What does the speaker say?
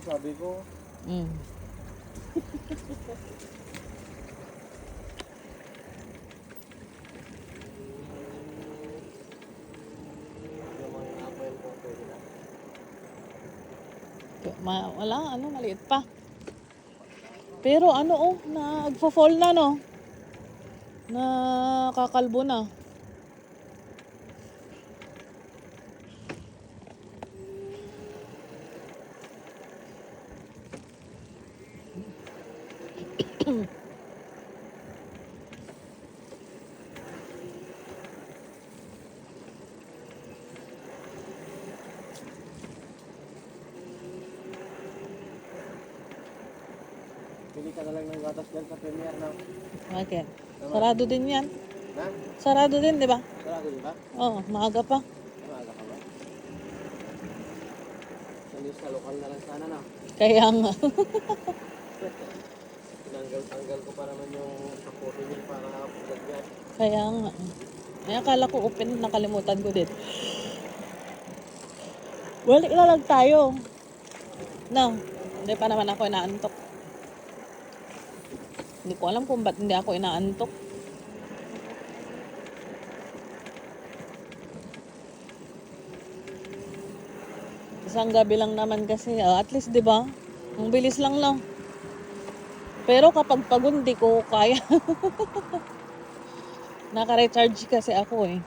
sabi ko. Mm. Yung mga apple ko, pwede na. Wala, ano, maliit pa. Pero ano, oh, nagfo-fall na, no? Nakakalbo na. Pili ka na lang ng gatas dyan sa Premier na. Bakit? Sarado din yan. Ha? Sarado din, di ba? Sarado di ba? Oo, maaga pa. Maaga ka ba? Sa lokal na lang sana na. Kaya nga. Tinanggal-tanggal ko pa naman yung kapote niya para pagdagyan. Kaya nga. Ay, akala ko open, nakalimutan ko din. Well, ilalag tayo. No, hindi pa naman ako inaantok. Hindi ko alam kung ba't hindi ako inaantok. Isang gabi lang naman kasi, at least 'di ba? Ang bilis lang lang. Pero kapag pagod, di ko kaya. Naka-recharge kasi ako eh.